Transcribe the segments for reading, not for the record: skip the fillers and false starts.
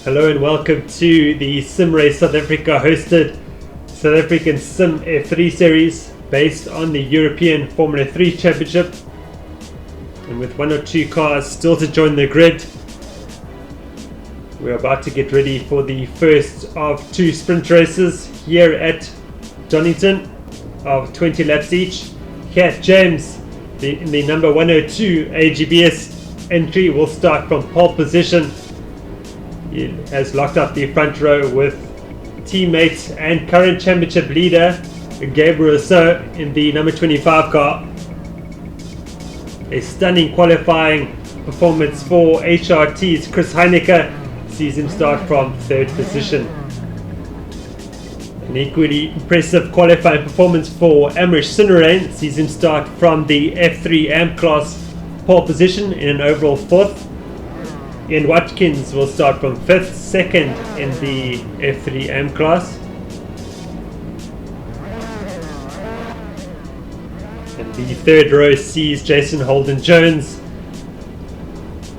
Hello and welcome to the Sim Race South Africa hosted South African simF3 series based on the European Formula 3 Championship, and with one or two cars still to join the grid, we're about to get ready for the first of two sprint races here at Donington of 20 laps each. Here James in the number 102 AGBS entry will start from pole position. He has locked up the front row with teammate and current championship leader Gabriel Assetto in the number 25 car. A stunning qualifying performance for HRT's Chris Heineke sees him start from third position. An equally impressive qualifying performance for Amrish Sinarain sees him start from the F3 AMP class pole position in an overall fourth. Ian Watkins will start from 5th, second in the F3 AMP class. And the third row sees Jason Holden-Jones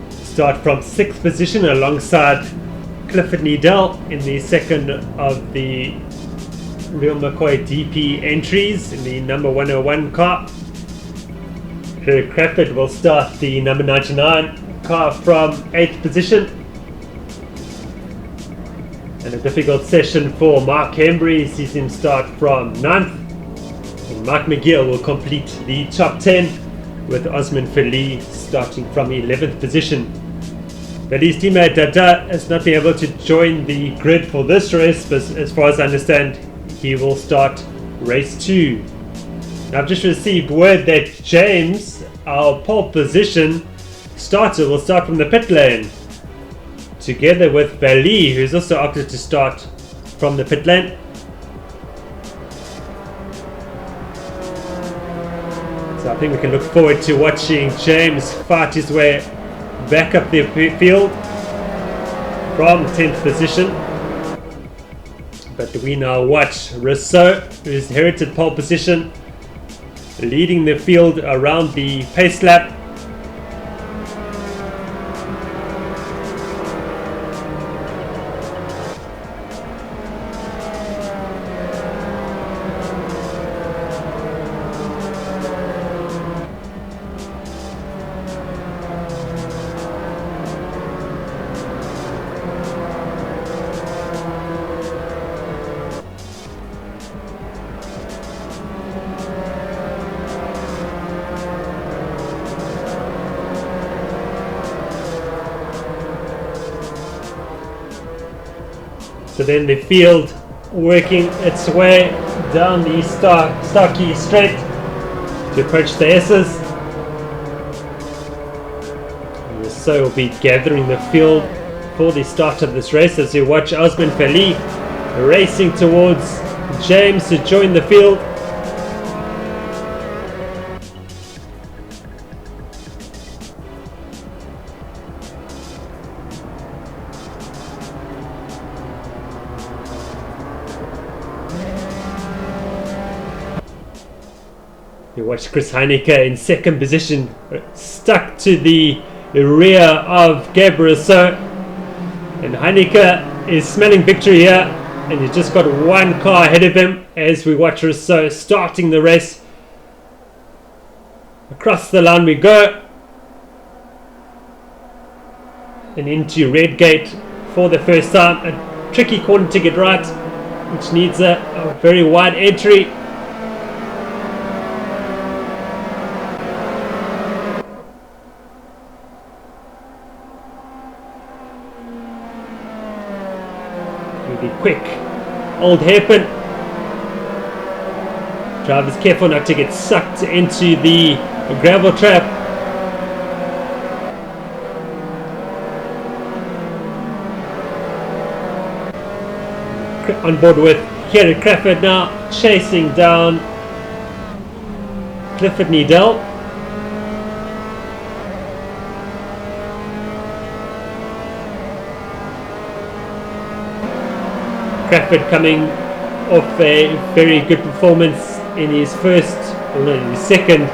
start from 6th position alongside Clifford Needell in the second of the Real McCoy DP entries in the number 101 car. Herb Crawford will start the number 99 car from 8th position. And a difficult session for Mark Hembry sees him start from 9th. And Mark McGill will complete the top 10 with Osman Fali starting from 11th position. Fali's teammate Dada has not been able to join the grid for this race, but as far as I understand, he will start race 2. Now, I've just received word that James, our pole position starter, will start from the pit lane together with Vali, who's also opted to start from the pit lane. So I think we can look forward to watching James fight his way back up the field from 10th position. But we now watch Rousseau, who's inherited pole position, leading the field around the pace lap. So then the field working its way down the Starkey Straight to approach the S's. So we'll be gathering the field for the start of this race as we watch Osman Fali racing towards James to join the field. You watch Chris Heineke in second position, stuck to the rear of Gabriel Assetto, and Heineke is smelling victory here, and he's just got one car ahead of him as we watch Rousseau starting the race. Across the line we go, and into Red Gate for the first time. A tricky corner to get right, which needs a very wide entry. Be quick. Old hairpin. Driver's careful not to get sucked into the gravel trap. On board with Herb Crawford now, chasing down Clifford Needell. Crawford coming off a very good performance in his second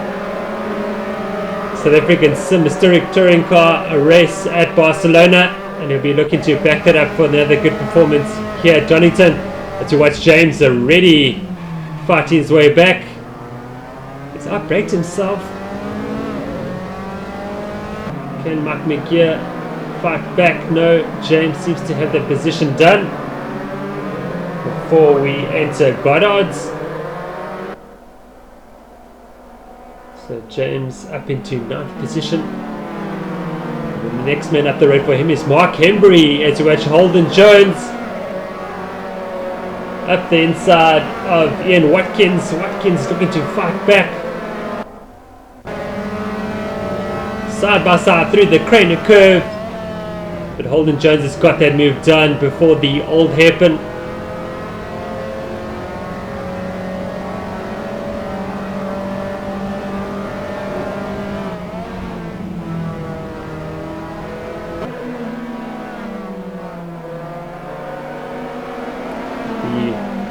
South African Sim Historic Touring Car race at Barcelona. and he'll be looking to back that up for another good performance here at Donington. As you watch James already fighting his way back. He's outbraked himself. Can Mark McGear fight back? No, James seems to have the position done. Before we enter Goddard's. So James up into 9th position. And the next man up the road for him is Mark Hembry as you watch Holden Jones. Up the inside of Ian Watkins. Watkins looking to fight back. Side by side through the Craner curve. But Holden Jones has got that move done before the old hairpin.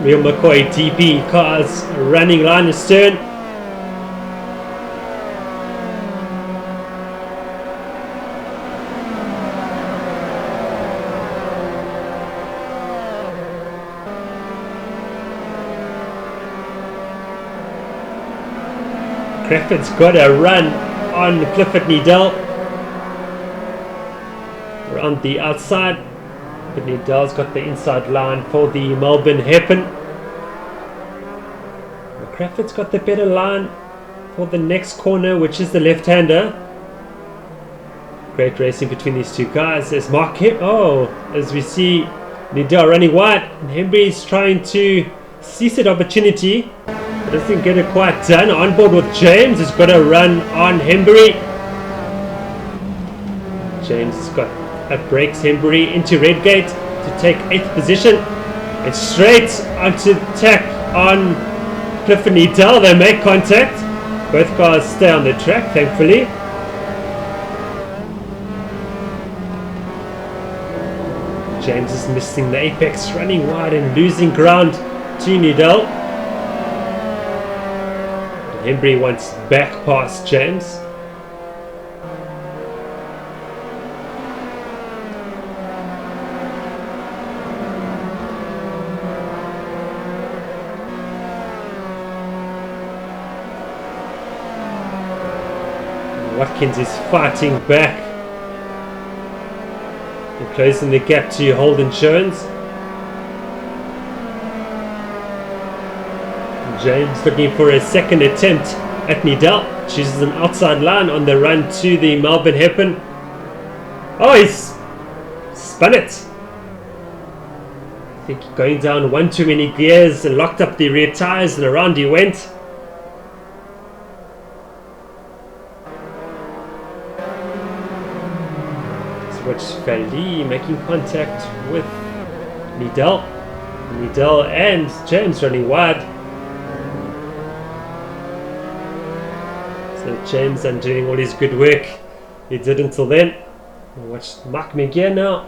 Real McCoy TP cars running line astern. Crawford's got a run on Clifford Needell around the outside. But Needell's got the inside line for the Melbourne hairpin. Crawford's got the better line for the next corner, which is the left-hander. Great racing between these two guys. As Mark as we see Needell running wide, and Hembry's trying to seize that opportunity, but doesn't get it quite done. On board with James, has got a run on Hembry. James has got breaks Hembry into Redgate to take 8th position, and straight onto attack on Clifford Needell. They make contact. Both cars stay on the track, thankfully. James is missing the apex, running wide and losing ground to Needell. Hembry wants back past James. Watkins is fighting back and closing the gap to Holden Jones. James looking for a second attempt at Needell. Chooses an outside line on the run to the Melbourne hairpin. Oh, he's spun it. I think going down one too many gears and locked up the rear tyres, and around he went. Watch Fali making contact with Needell. Needell and James running wide. So James undoing all his good work he did until then. Watch Mark McGear now.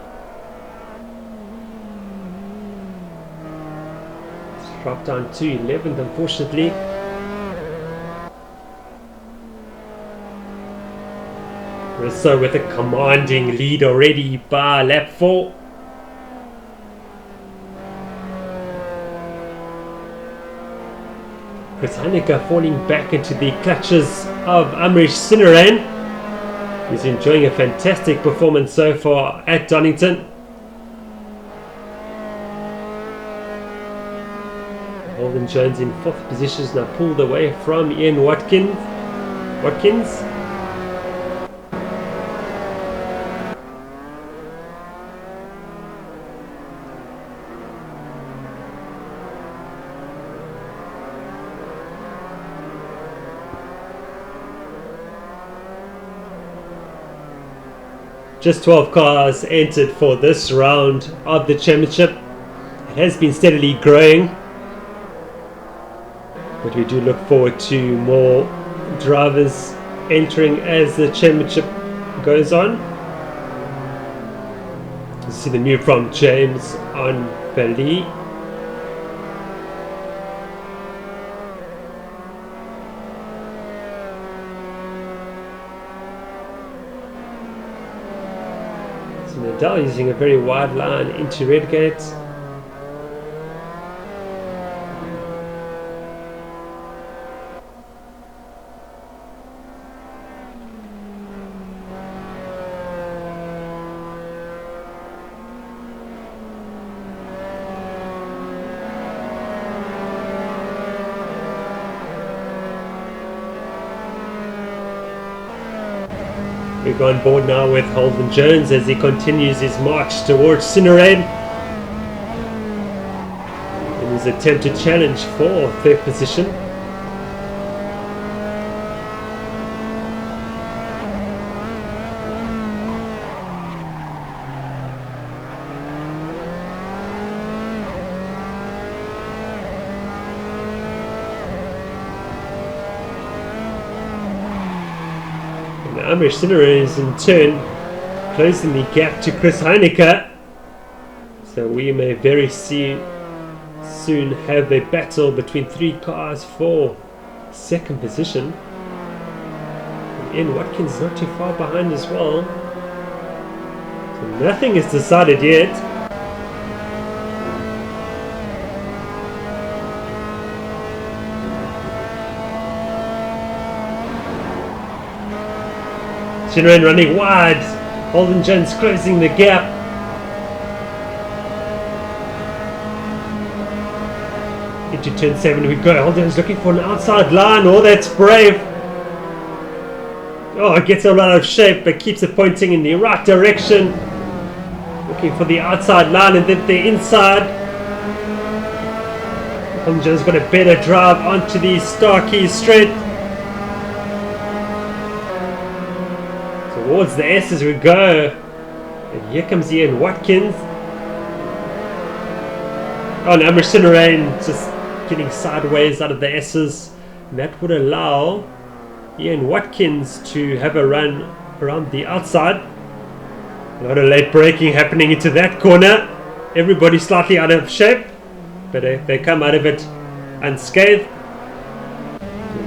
It's dropped down to 11th, unfortunately. Rousseau with a commanding lead already by lap 4. Chris Haneke falling back into the clutches of Amrish Sinaran. He's enjoying a fantastic performance so far at Donington. Holden Jones in 4th position is now pulled away from Ian Watkins. Just 12 cars entered for this round of the championship. It has been steadily growing, but we do look forward to more drivers entering as the championship goes on. You see the move from James on Bali. Nadal using a very wide line into Redgate. We go on board now with Holden Jones as he continues his march towards Cinerain in his attempted challenge for third position. Amish Cinerain is in turn closing the gap to Chris Heineke, so we may very soon have a battle between three cars for second position. And Ian Watkins not too far behind as well, so nothing is decided yet. Cinerain running wide, Holden Jones closing the gap. Into turn 7 we go. Holden Jones looking for an outside line. Oh, that's brave. Oh, it gets a lot of shape but keeps it pointing in the right direction. Looking for the outside line and then the inside. Holden Jones got a better drive onto the Starkey straight. Towards the S as we go, and here comes Ian Watkins. Oh, and Amish Cinerain just getting sideways out of the S's, and that would allow Ian Watkins to have a run around the outside. A lot of late braking happening into that corner. Everybody slightly out of shape, but they come out of it unscathed.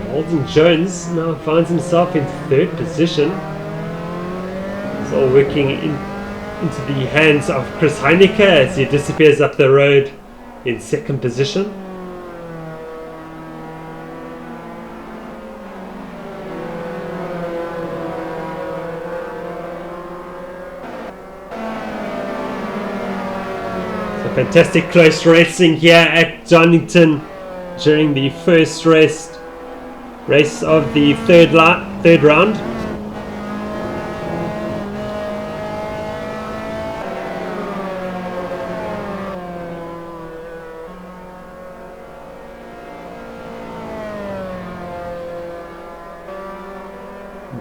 Holden Jones now finds himself in third position. All working into the hands of Chris Heineke as he disappears up the road in second position. So fantastic close racing here at Donington during the first race of the third round.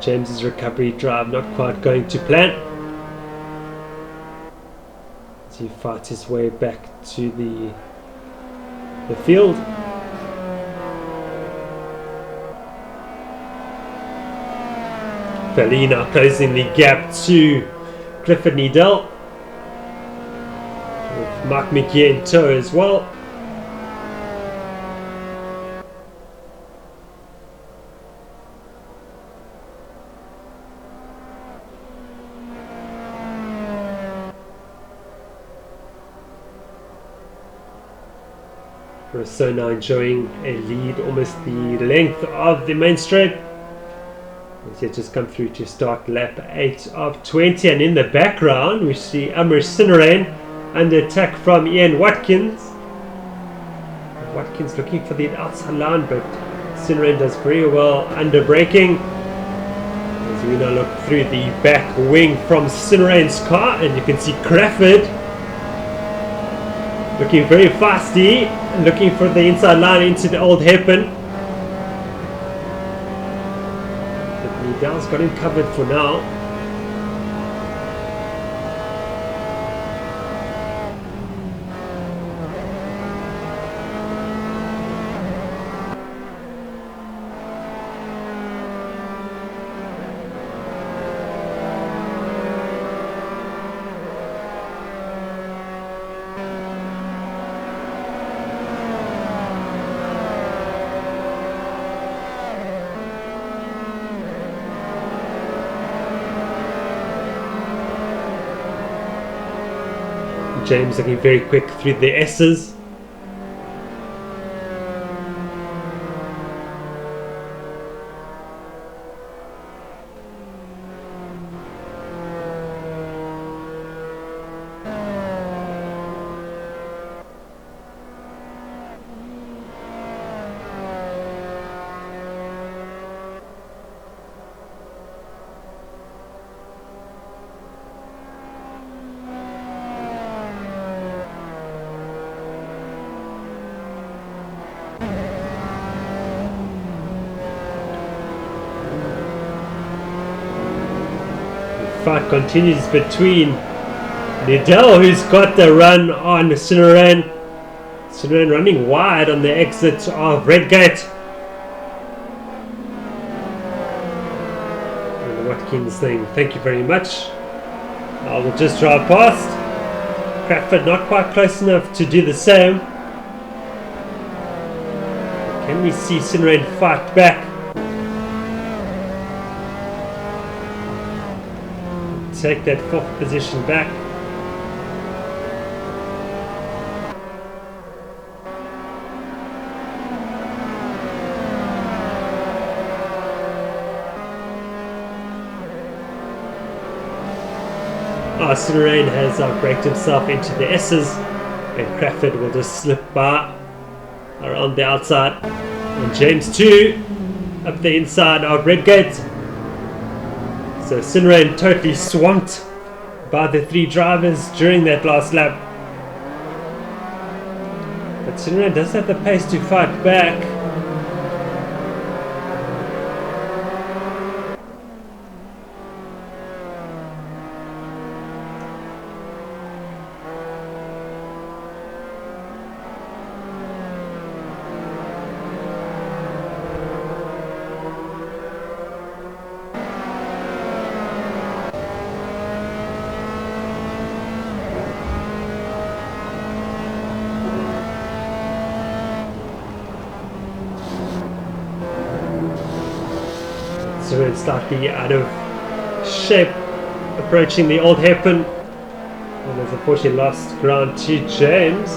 James's recovery drive not quite going to plan as he fights his way back to the field. Felina closing the gap to Clifford Needell with Mark McGee in tow as well. So now enjoying a lead almost the length of the main straight. As he just come through to start lap 8 of 20, and in the background we see Amish Cinerain under attack from Ian Watkins. Watkins looking for the outside line, but Cinerain does very well under braking. As we now look through the back wing from Cinerain's car, and you can see Crawford looking very fasty, looking for the inside line into the old hairpin. But Needell's got him covered for now. James looking very quick through the S's. Fight continues between Liddell, who's got the run on simRTHRAIN. simRTHRAIN running wide on the exit of Redgate. And Watkins saying thank you very much. I will just drive past. Crawford not quite close enough to do the same. Can we see simRTHRAIN fight back? Take that 4th position back. simRTHRAIN has braked himself into the S's, and Crawford will just slip by around the outside. And James too, up the inside of Redgate. So simRTHRAIN totally swamped by the 3 drivers during that last lap. But simRTHRAIN does have the pace to fight back. simRTHRAIN slightly out of shape, approaching the old hairpin, and has unfortunately lost ground to James.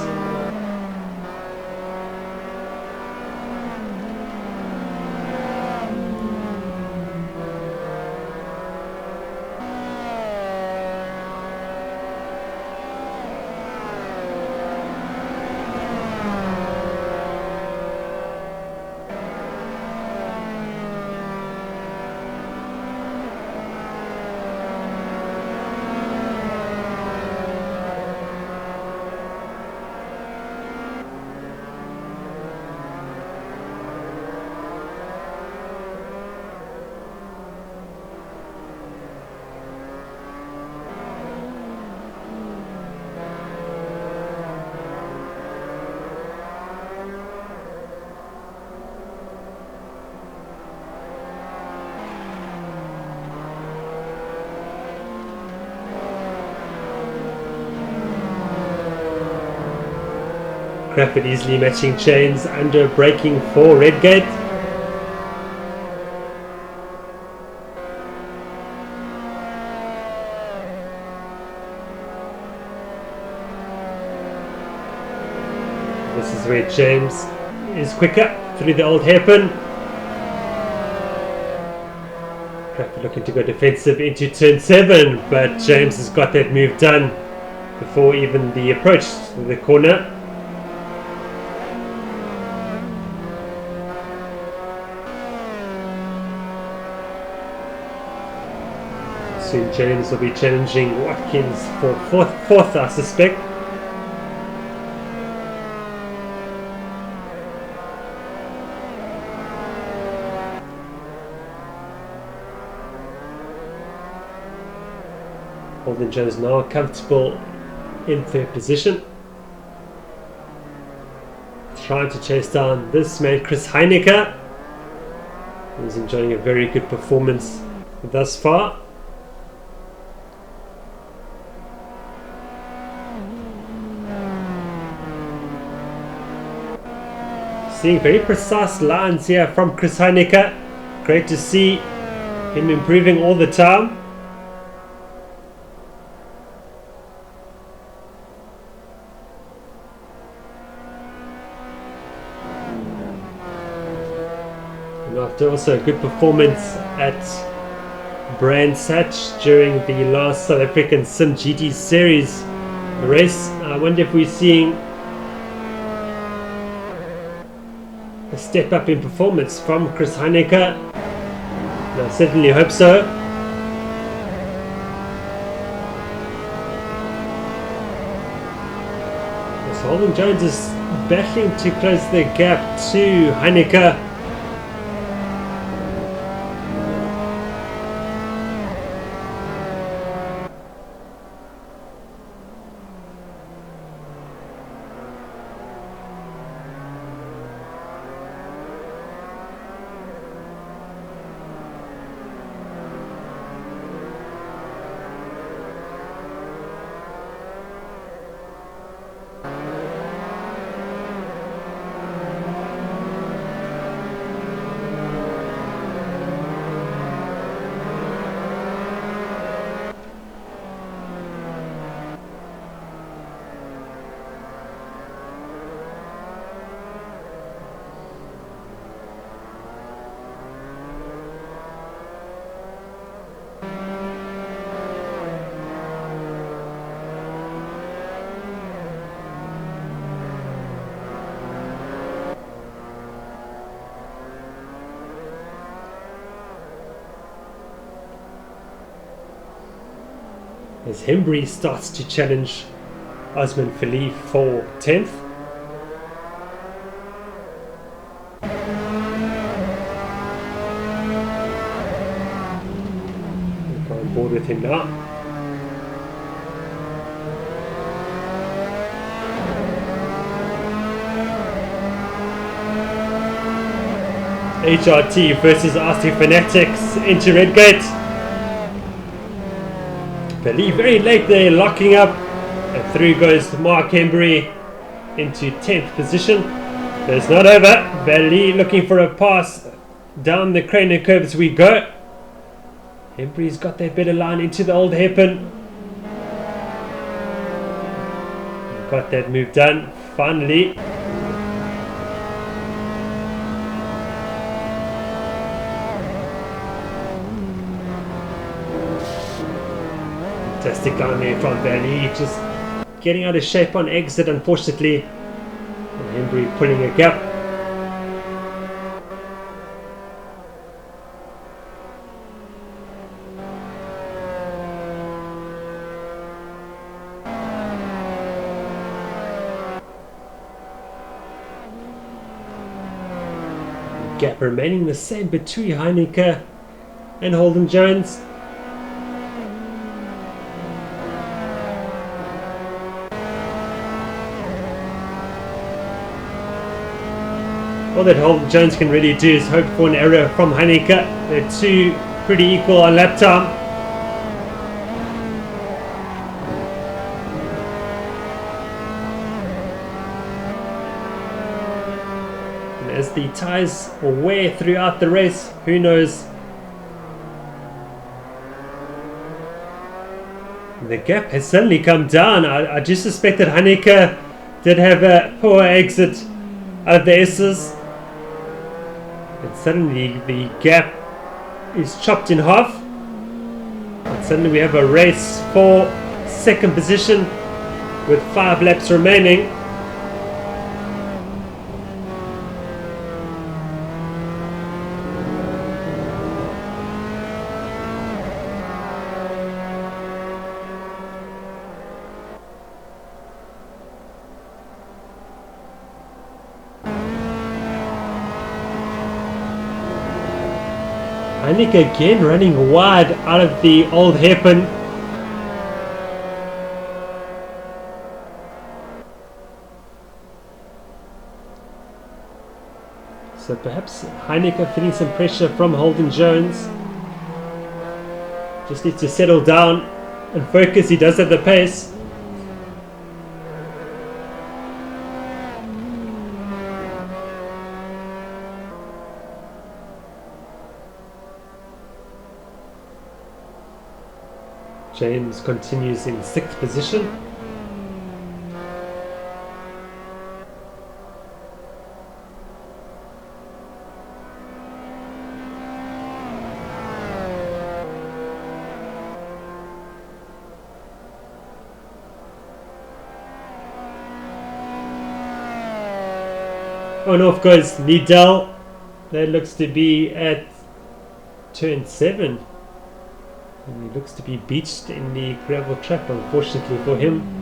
Crawford easily matching chains under braking for Redgate. This is where James is quicker through the old hairpin. Crawford looking to go defensive into turn 7, but James has got that move done before even the approach to the corner. Soon James will be challenging Watkins for fourth, I suspect. Holden Jones now comfortable in 3rd position. Trying to chase down this man, Chris Heinecker, who's enjoying a very good performance thus far. Seeing very precise lines here from Chris Heinecker. Great to see him improving all the time. After also a good performance at Brands Hatch during the last South African simGT Series race, I wonder if we're seeing a step up in performance from Chris Heineke. I certainly hope so. As Holden Jones is battling to close the gap to Heineke. As Hembry starts to challenge Osman Fili for 10th. We'll go on board with him now. HRT versus RC Fanatics into Redgate. Fili very late there, locking up, and through goes Mark Hembry into 10th position. But it's not over. Fili looking for a pass down the Craner curve as we go. Hembry's got that better line into the old hairpin. Got that move done finally. Fantastic line there from Fili, just getting out of shape on exit unfortunately, and Hembry pulling a gap. Gap remaining the same between Heineke and Holden Jones. All that Holden Jones can really do is hope for an error from Heineke. They're two pretty equal on lap time. And as the tyres will wear throughout the race, who knows? The gap has suddenly come down. I just suspect that Heineke did have a poor exit out of the S's. And suddenly the gap is chopped in half. And suddenly we have a race for second position with 5 laps remaining. Heineke again running wide out of the old hairpin. So perhaps Heineke feeling some pressure from Holden Jones. Just needs to settle down and focus. He does have the pace. James continues in 6th position. Oh no, of course, Nidal. That looks to be at turn 7. And he looks to be beached in the gravel trap, unfortunately for him.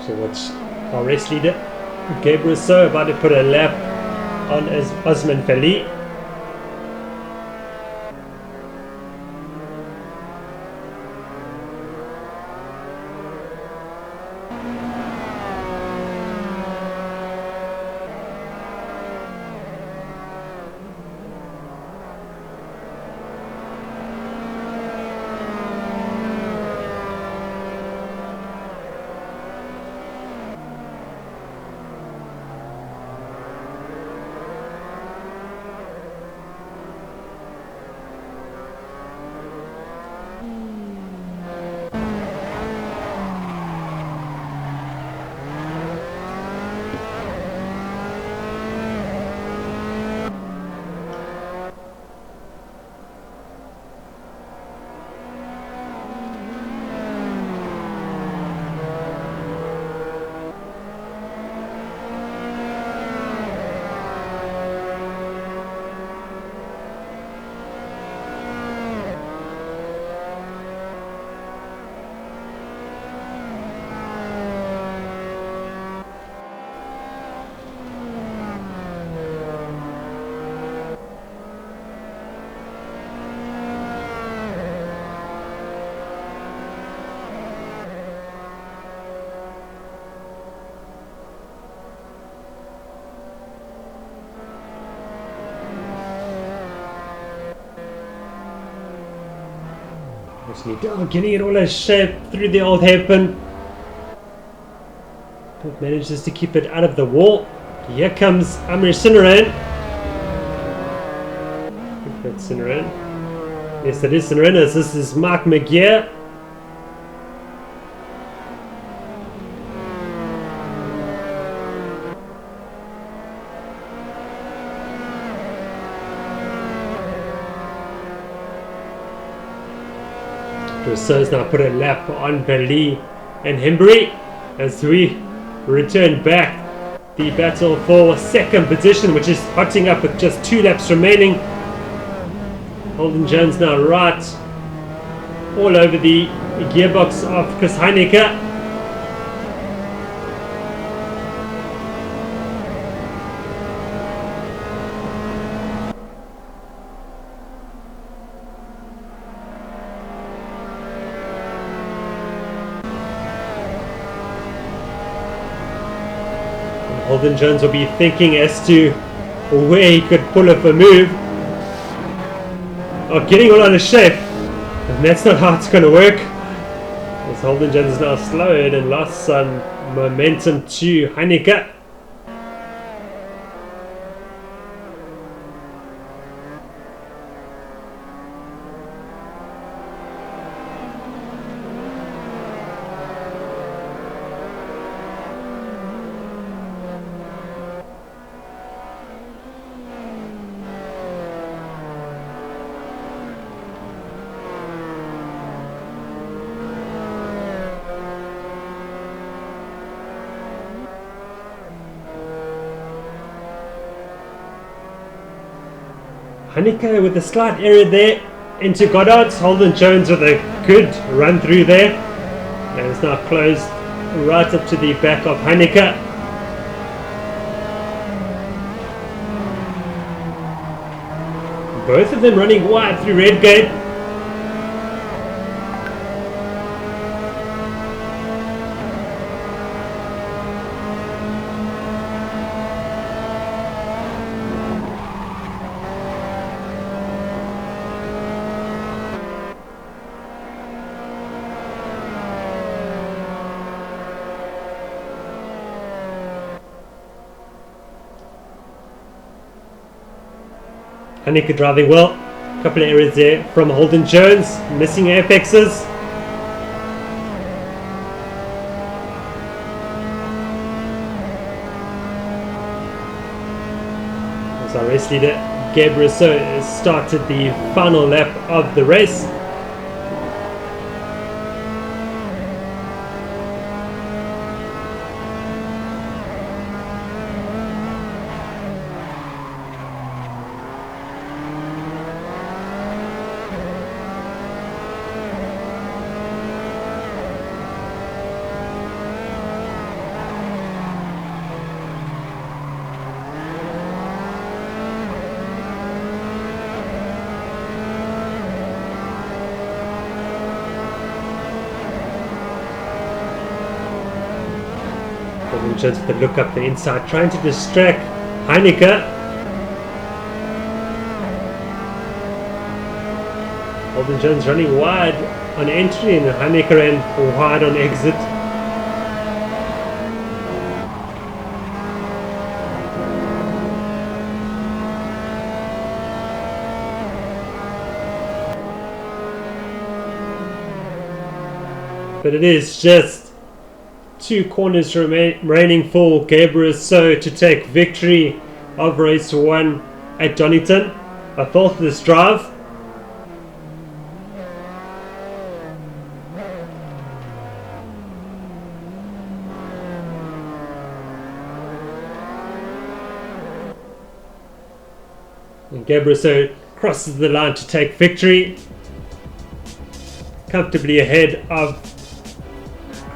So what's our race leader, Gabriel So, about to put a lap on as Osman Fali. Getting it all in shape through the old hairpin, but manages to keep it out of the wall. Here comes Amir Sinaran. I think that's Sinaran. Yes, that is Sinaran. This is Mark McGear. Rousseau's now put a lap on Bali and Hembry as we return back the battle for second position, which is hotting up with just 2 laps remaining. Holden Jones now right all over the gearbox of Chris Heineke. Holden Jones will be thinking as to where he could pull up a move. Oh, getting all out of shape. And that's not how it's going to work. As Holden Jones is now slowed and lost some momentum to Heineke. Heineke with a slight error there into Goddard's. Holden Jones with a good run through there. And it's now closed right up to the back of Heineke. Both of them running wide through Redgate. Heineke driving well. A couple of errors there from Holden Jones, missing apexes. As our race leader Gabriel started the final lap of the race. Jones with the look up the inside, trying to distract Heineke. Holden Jones running wide on entry and Heineke ran wide on exit. But it is just 2 corners remaining for Gabriel to take victory of race 1 at Donington. I thought this drive. And Gabriel crosses the line to take victory. Comfortably ahead of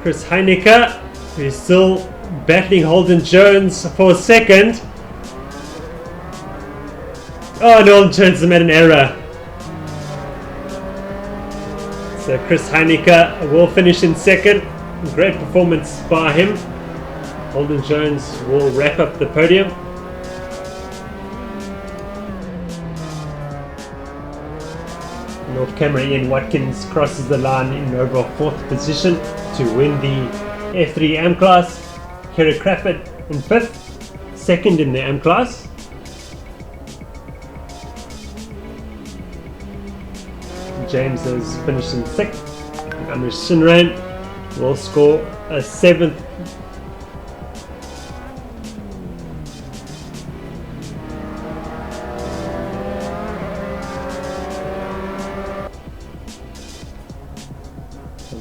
Chris Heineke, who's still battling Holden Jones for a second. Oh, and Holden Jones has made an error. So Chris Heineke will finish in second. Great performance by him. Holden Jones will wrap up the podium. North camera Ian Watkins crosses the line in overall 4th position to win the F3 AM class. Kerry Crawford in 5th, 2nd in the AM class. James has finished in 6th. Amish Shinran will score a 7th.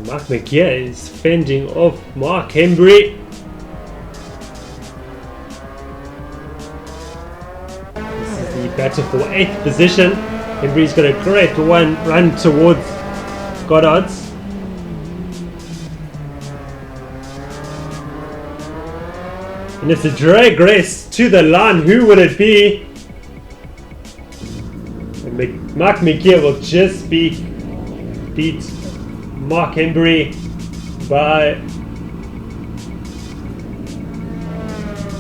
Mark McGear is fending off Mark Hembry. This is the battle for 8th position. Hembry's got a great run towards Goddard's. And it's a drag race to the line. Who would it be? And Mark McGear will just beat Mark Hembry by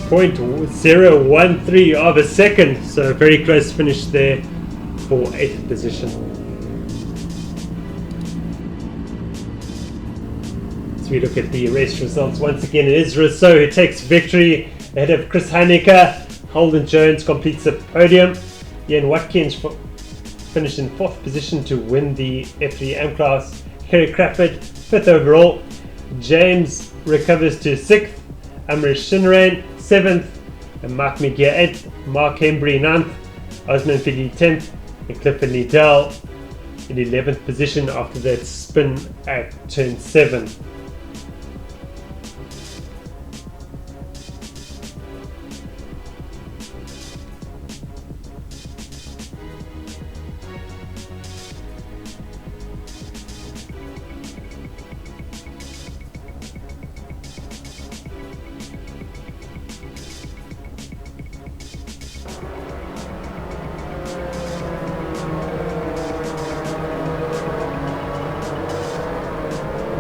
0.013 of a second, so very close finish there for 8th position. As we look at the race results, once again it is Rousseau who takes victory ahead of Chris Heineke. Holden Jones completes the podium. Ian Watkins finished in 4th position to win the F3 AM class. Kerry Crawford 5th overall. James recovers to 6th. Amrish Shinran 7th. And Mark McGear 8th. Mark Hembry 9th. Osman Fili 10th. And Clifford Liddell in 11th position after that spin at turn 7.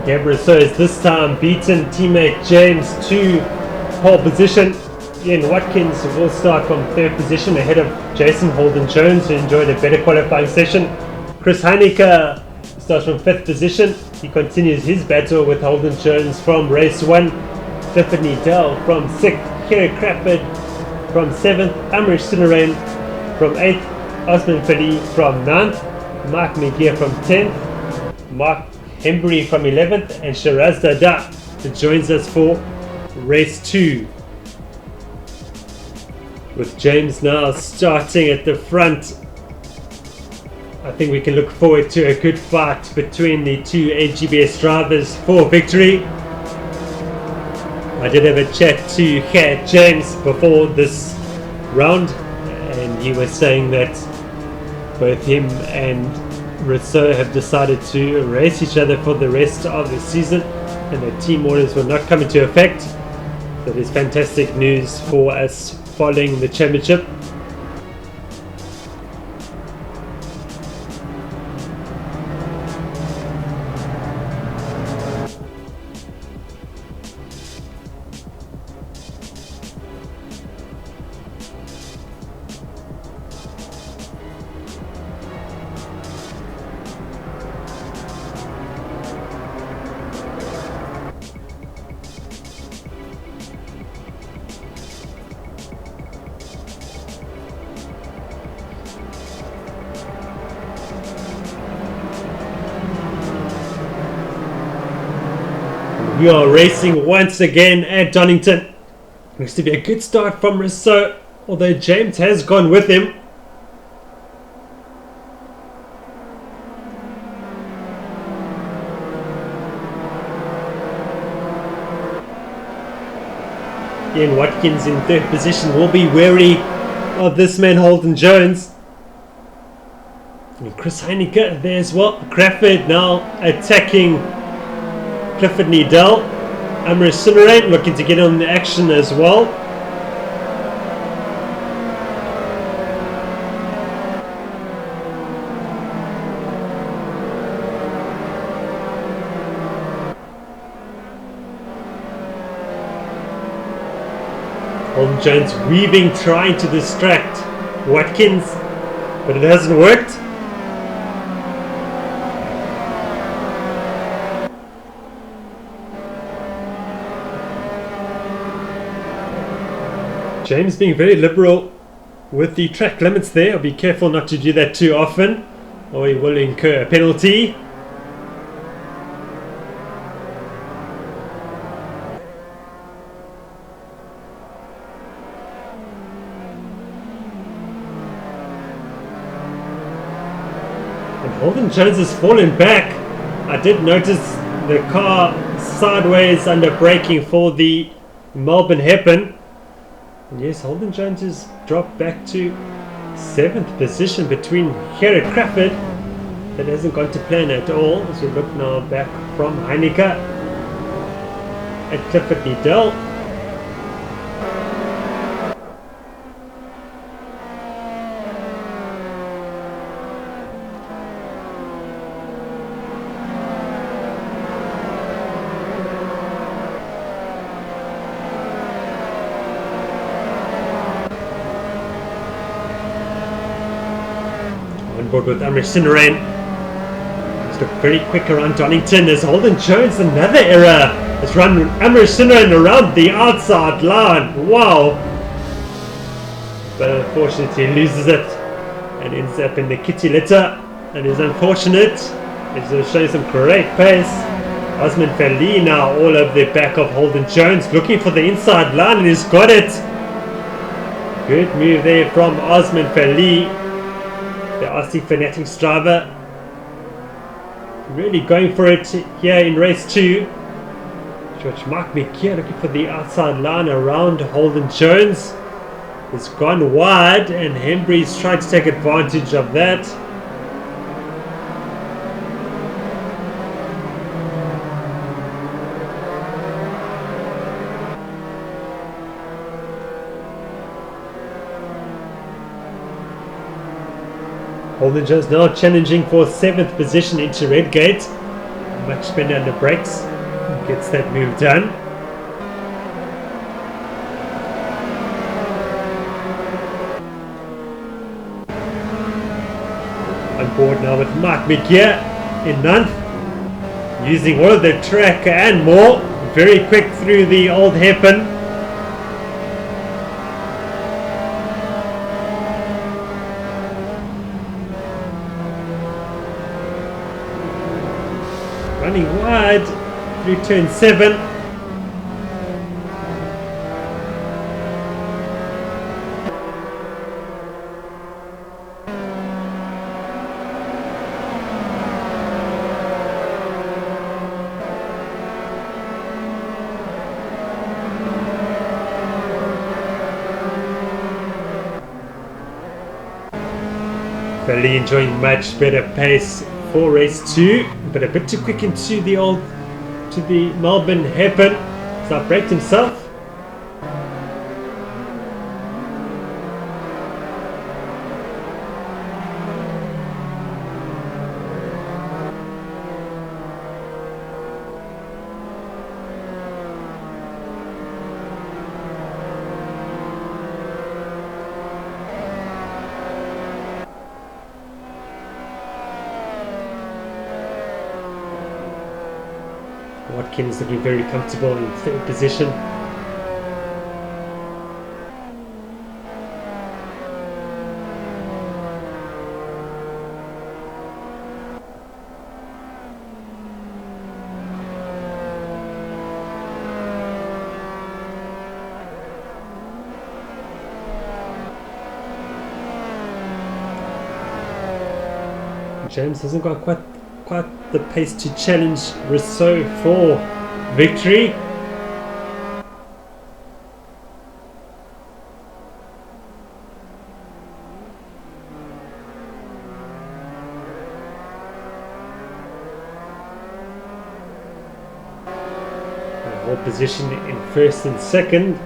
Gabriel has this time beaten teammate James to pole position. Ian Watkins will start from 3rd position ahead of Jason Holden Jones, who enjoyed a better qualifying session. Chris Heineke starts from 5th position. He continues his battle with Holden Jones from race 1. Clifford Liddell from 6th. Kerry Crawford from 7th. Amrish Sinaran from 8th. Osman Feli from 9th, Mark McGeer from 10th, Mark Hembry from 11th, and Shiraz Dada joins us for race 2. With James now starting at the front, I think we can look forward to a good fight between the two AGBS drivers for victory. I did have a chat to James before this round, and he was saying that both him and Rousseau have decided to race each other for the rest of the season, and the team orders will not come into effect. That is fantastic news for us following the championship. We are racing once again at Donington. Looks to be a good start from Rousseau, although James has gone with him. Ian Watkins in 3rd position will be wary of this man Holden Jones. And Chris Heineke there as well. Crawford now attacking Clifford Needell. Amrit Sinarain looking to get on the action as well. Holden Jones weaving, trying to distract Watkins, but it hasn't worked. James being very liberal with the track limits there. I'll be careful not to do that too often, or he will incur a penalty. And Holden Jones has fallen back. I did notice the car sideways under braking for the Melbourne hairpin. And yes, Holden Jones has dropped back to 7th position between Gerrit Crawford. That hasn't gone to plan at all. As we look now back from Heineke at Clifford Needell. On board with Amrit Sinarain. Let's look very quick around Donington as Holden Jones, another error. Has run Amrit Sinarain around the outside line. Wow. But unfortunately he loses it and ends up in the kitty litter. And is unfortunate. It's showing some great pace. Osman Feli now all over the back of Holden Jones, looking for the inside line, and he's got it. Good move there from Osman Feli, the RC Fanatics driver. Really going for it here in race 2. George Mark McGeer looking for the outside line around Holden Jones. It's gone wide and Hembry's trying to take advantage of that. Holden Jones now challenging for 7th position into Redgate. Much better under brakes. Gets that move done. On board now with Mark McGeer in 9th. Using all of the track and more. Very quick through the old hairpin. through turn 7. Really enjoying much better pace for race 2, but a bit too quick into the Melbourne hairpin. He's outbraked himself. Watkins looking very comfortable in 3rd position. James hasn't got quite the pace to challenge Rousseau for victory. Hold position in 1st and 2nd.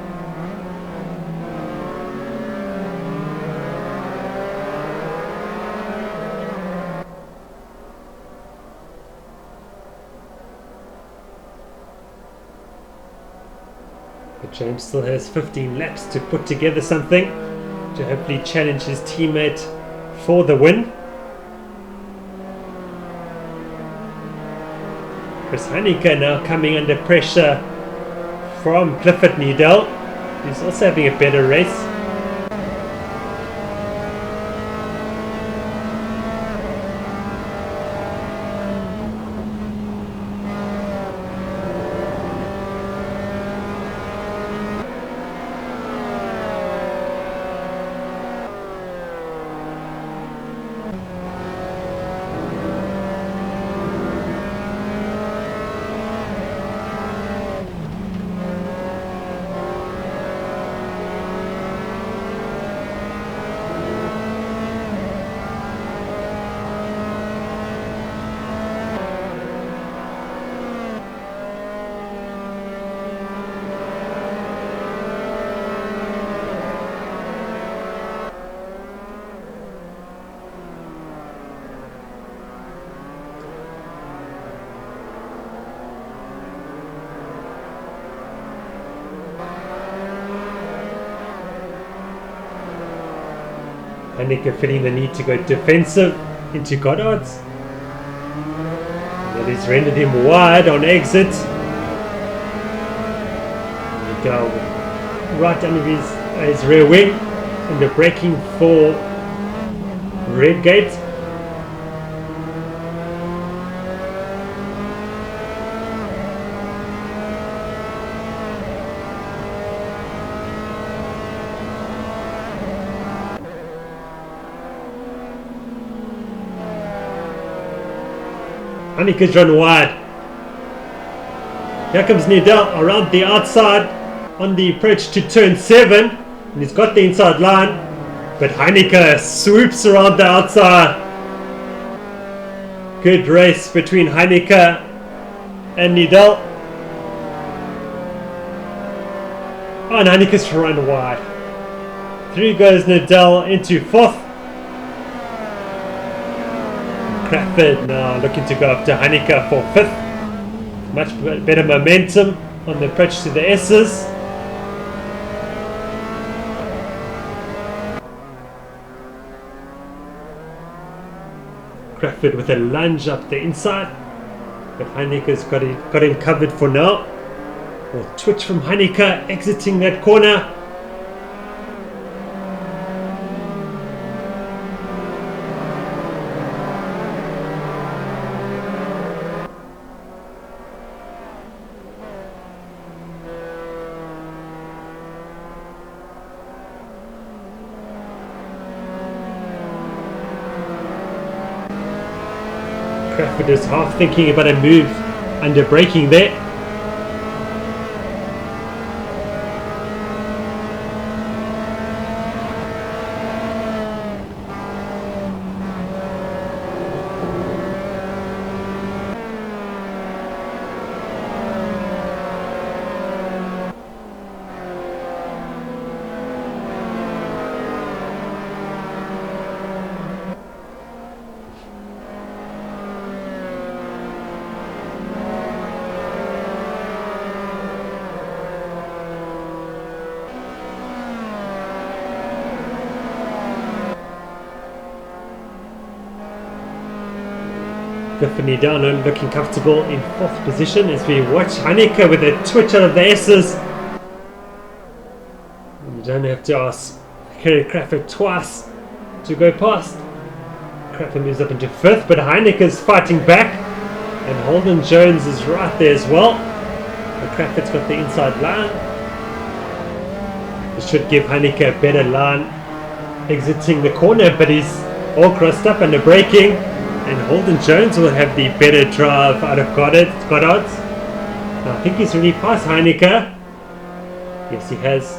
But James still has 15 laps to put together something to hopefully challenge his teammate for the win. Chris Heineke now coming under pressure from Clifford Needell, who's also having a better race. Heineke feeling the need to go defensive into Goddard's. That has rendered him wide on exit. Go right under his rear wing, and they're braking for Redgate. Heineke's run wide. Here comes Needell around the outside on the approach to turn 7, and he's got the inside line, but Heineke swoops around the outside. Good race between Heineke and Needell. Oh, and Heineke's run wide. Through goes Needell into 4th. Crawford now looking to go up to Heineke for 5th. Much better momentum on the approach to the S's. Crawford with a lunge up the inside, but Heineke's got him covered for now. Well, twitch from Heineke exiting that corner. Crawford is half thinking about a move under braking there. Definitely down and looking comfortable in 4th position as we watch Heineke with a twitch out of the S's. You don't have to ask Kerry Crawford twice to go past. Crawford moves up into 5th, but Heineke is fighting back, and Holden Jones is right there as well. But Crawford's got the inside line. This should give Heineke a better line exiting the corner, but he's all crossed up under braking. And Holden Jones will have the better drive out of Goddard's. I think he's really past Heineke. Yes, he has.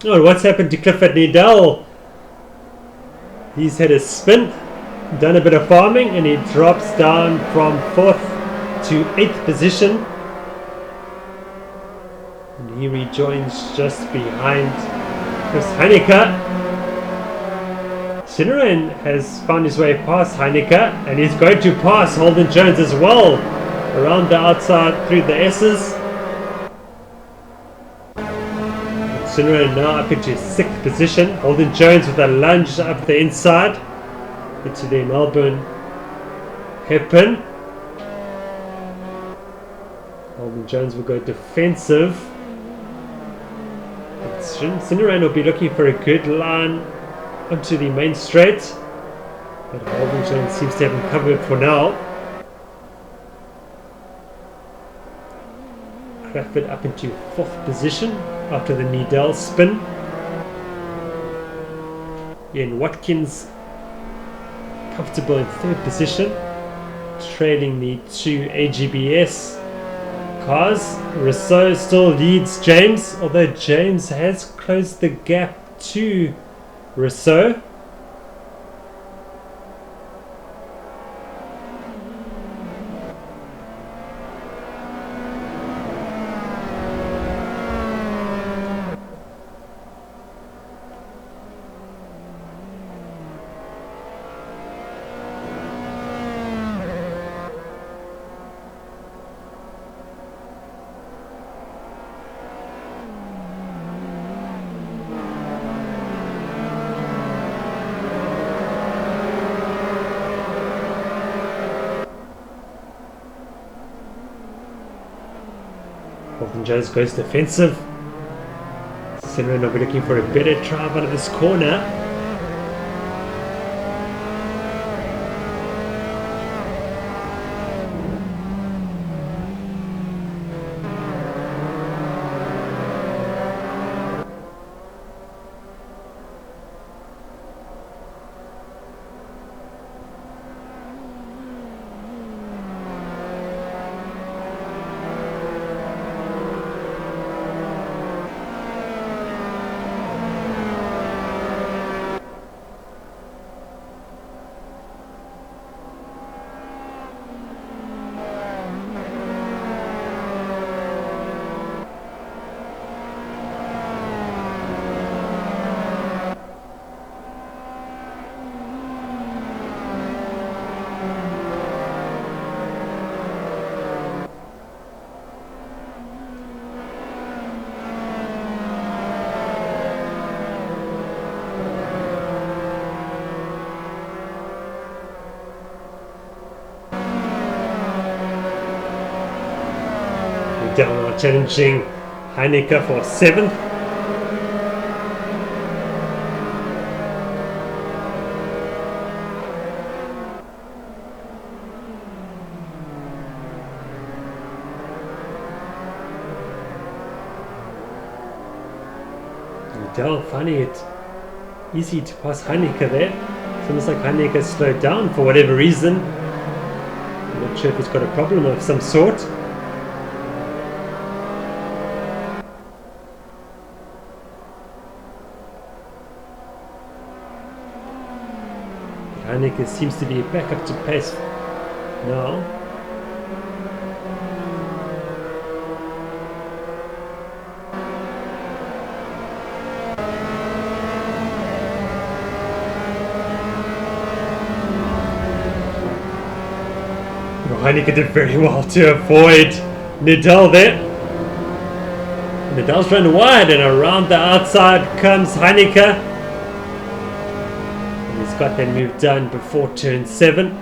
Oh, what's happened to Clifford Needell? He's had a spin, done a bit of farming, and he drops down from 4th to 8th position. And he rejoins just behind Chris Heineke. Shinneran has found his way past Heineke, and he's going to pass Holden Jones as well around the outside through the S's. Shinneran now up into 6th position. Holden Jones with a lunge up the inside into the Melbourne hairpin. Holden Jones will go defensive. Shinneran will be looking for a good line onto the main straight, but Holden Jones seems to have him covered for now. Crawford up into 4th position after the Needell spin. Ian Watkins comfortable in 3rd position, trailing the 2 AGBS cars. Rousseau still leads James, although James has closed the gap to Rousseau. Holden Jones goes defensive. Shinneran will be looking for a better drive out of this corner. challenging Heineke for 7th. Liddell finding it easy to pass Heineke there. It's almost like Heineke slowed down for whatever reason. I'm not sure if he's got a problem of some sort. But Heineke seems to be back up to pace now. Heineke did very well to avoid Liddell there. Liddell's run wide and around the outside comes Heineke. And he's got that move done before turn 7.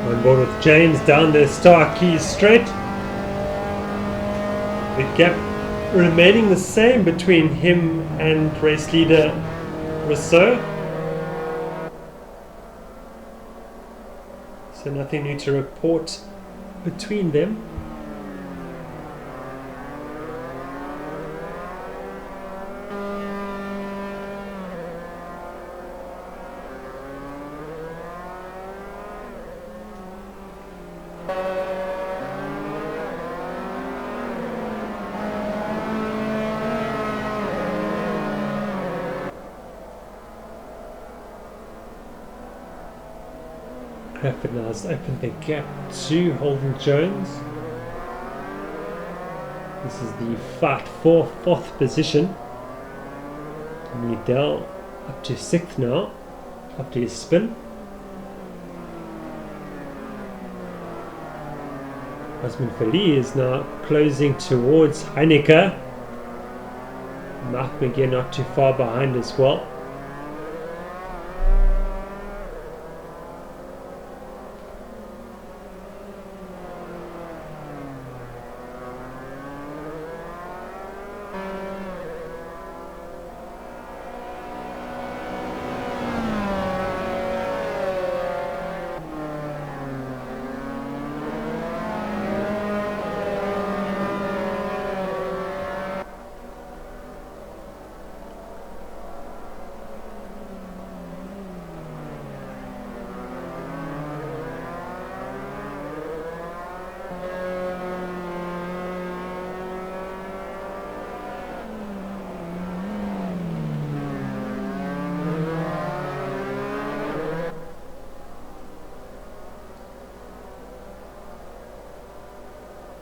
On board with James down the Star Keys Straight. The gap remaining the same between him and race leader Rousseau. So nothing new to report between them. Crawford now has opened the gap to Holden Jones. This is the fight for 4th position. Liddell up to 6th now, after his spin. Osman-Feli is now closing towards Heineke. Mark McGee not too far behind as well.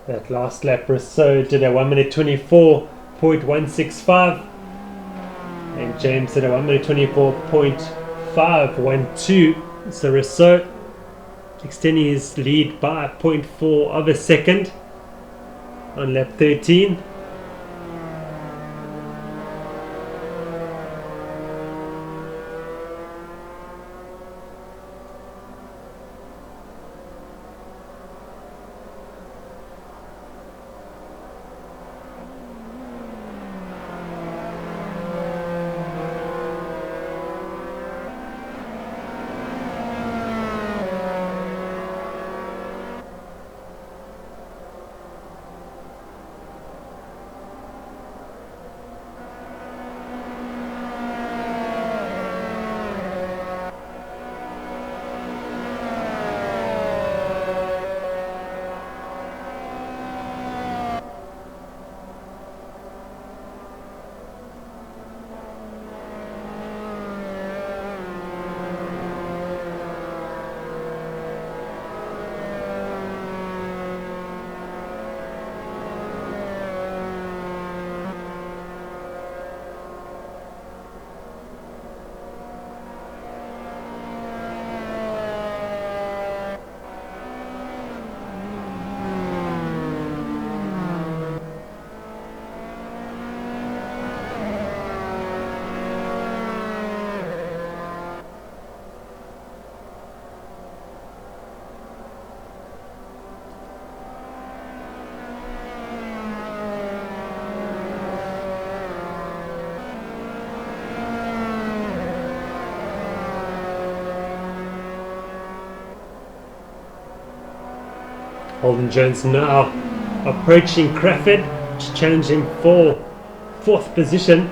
That last lap Rousseau did a 1 minute 24.165 and James did a 1 minute 24.512. So Rousseau extending his lead by 0.4 of a second on lap 13. Holden Jones now approaching Crawford, challenging for 4th position.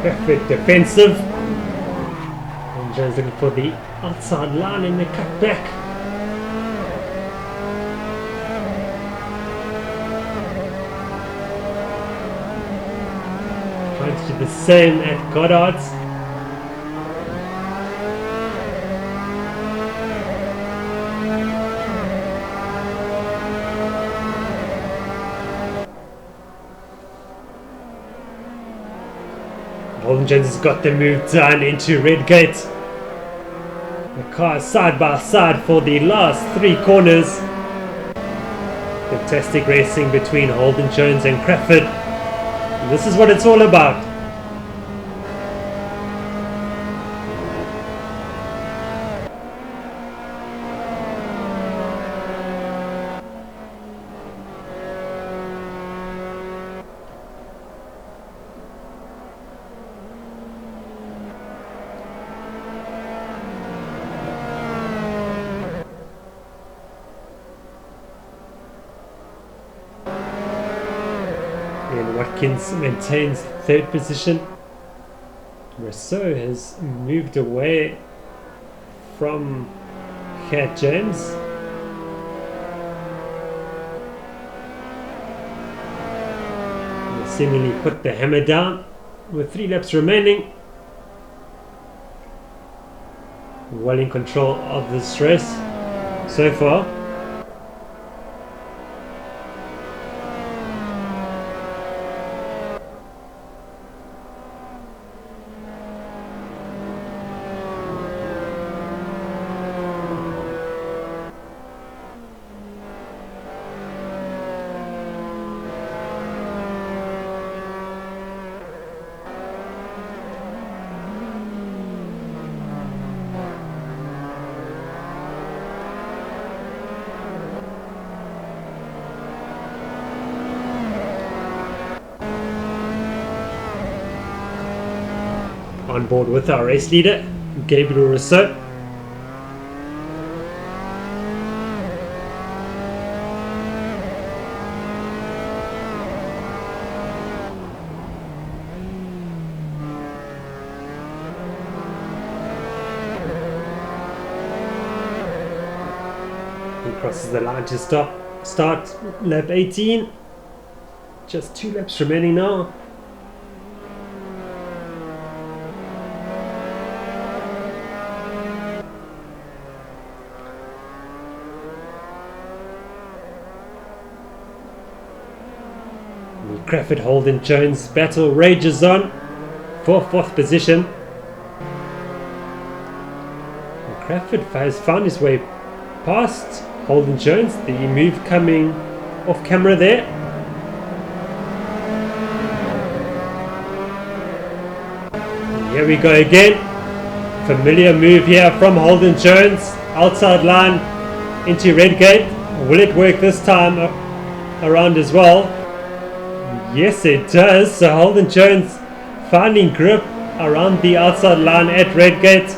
Perfect defensive. And Jones looking for the outside line in the cutback. Trying to do the same at Goddard's. Holden Jones has got the move done into Redgate. The cars side by side for the last 3 corners. Fantastic racing between Holden Jones and Crawford. And this is what it's all about. And Watkins maintains 3rd position. Rousseau has moved away from Cat James. They seemingly put the hammer down with 3 laps remaining. Well in control of this race so far. On board with our race leader, Gabriel Rousseau. He crosses the line to start lap 18. Just 2 laps remaining now. Crawford Holden Jones battle rages on for 4th position. And Crawford has found his way past Holden Jones. The move coming off camera there. And here we go again. Familiar move here from Holden Jones. Outside line into Redgate. Will it work this time around as well? Yes, it does. So Holden Jones finding grip around the outside line at Redgate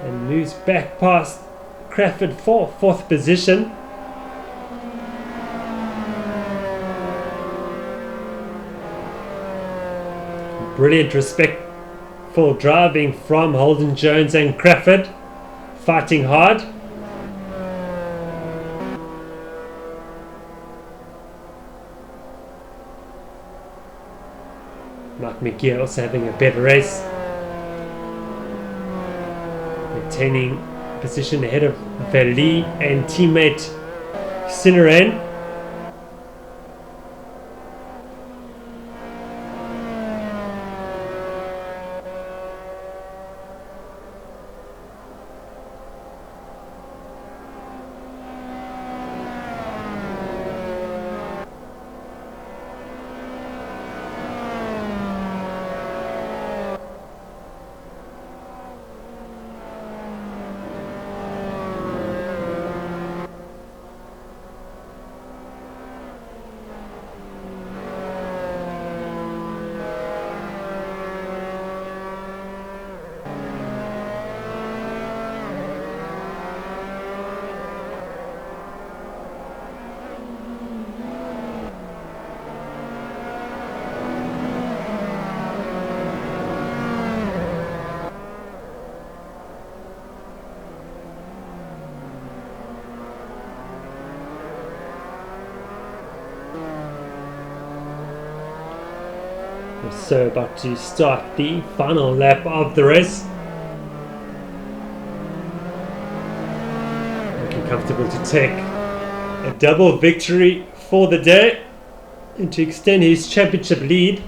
and moves back past Crawford for 4th position. Brilliant respectful driving from Holden Jones and Crawford, fighting hard. Mark McGeer also having a better race, maintaining position ahead of Vali and teammate Sinerain. So about to start the final lap of the race. Looking comfortable to take a double victory for the day and to extend his championship lead.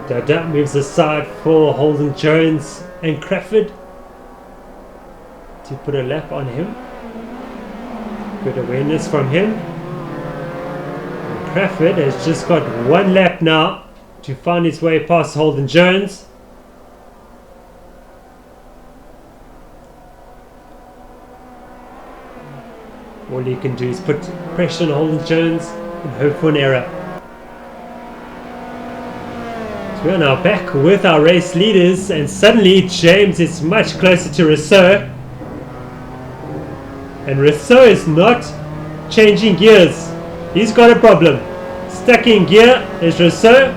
Dada moves aside for Holden Jones and Crawford to put a lap on him. Good awareness from him. And Crawford has just got one lap now to find his way past Holden Jones. All you can do is put pressure on Holden Jones and hope for an error. We are now back with our race leaders, and suddenly James is much closer to Rousseau, and Rousseau is not changing gears. He's got a problem. Stuck in gear is Rousseau,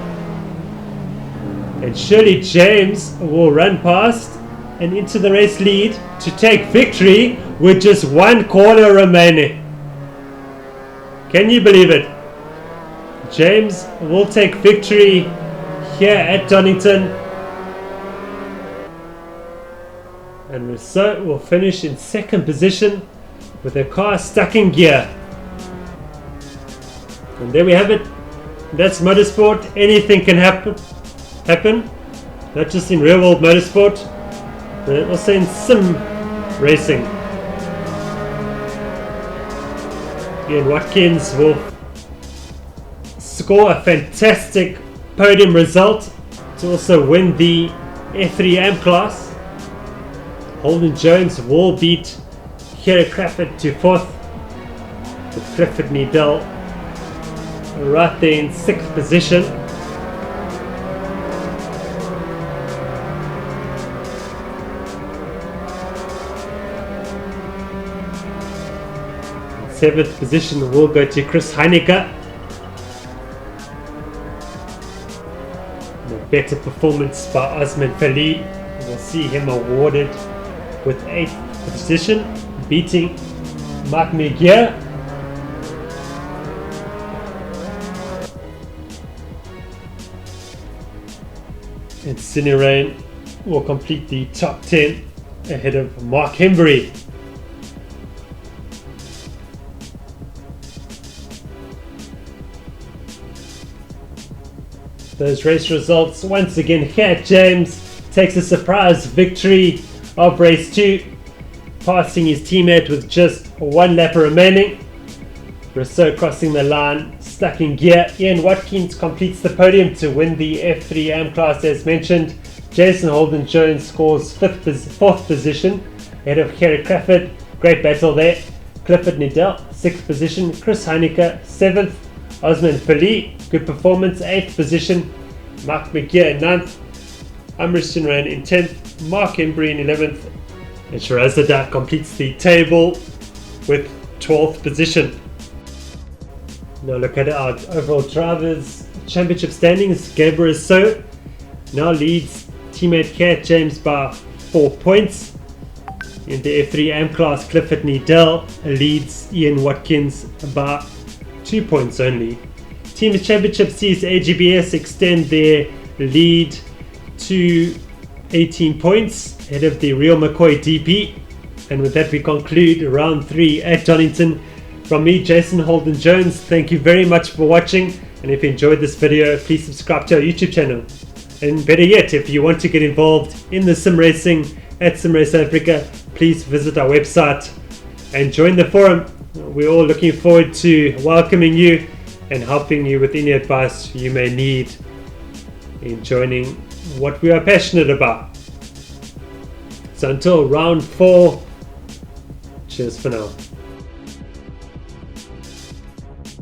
and surely James will run past and into the race lead to take victory with just one corner remaining. Can you believe it? James will take victory here at Donington, and Rousseau will finish in second position with the car stuck in gear. And there we have it. That's motorsport. Anything can happen, not just in real world motorsport, but also in sim racing. Ian Watkins will score a fantastic podium result to also win the F3 AM class. Holden Jones will beat Kerry Crawford to fourth, with Clifford Needell right there in sixth position. Seventh position will go to Chris Heineke. Better performance by Osman Fali. We'll see him awarded with 8th position, beating Mark McGeer. And Sinerain will complete the top 10 ahead of Mark Hembry. Those race results once again here. James takes a surprise victory of race 2, passing his teammate with just one lap remaining. Rousseau crossing the line, stuck in gear. Ian Watkins completes the podium to win the F3 AM class as mentioned. Jason Holden Jones scores 4th position ahead of Kerry Crawford. Great battle there. Clifford Needell 6th position. Chris Heineke 7th. Osman Fali, good performance, 8th position. Mark McGeer 9th. Amrit Sinerain in 10th. Mark Hembry in 11th. And Shirazada completes the table with 12th position. Now look at our overall drivers championship standings. Gabriel So now leads teammate Kat James by 4 points. In the F3 AM class, Clifford Needell leads Ian Watkins by 2 points only. Teams Championship sees AGBS extend their lead to 18 points ahead of the Real McCoy DP. And with that we conclude round 3 at Donington. From me, Jason Holden Jones, thank you very much for watching, and if you enjoyed this video, please subscribe to our YouTube channel. And better yet, if you want to get involved in the sim racing at SimRace Africa, please visit our website and join the forum. We're all looking forward to welcoming you and helping you with any advice you may need in joining what we are passionate about. So until round 4, cheers for now.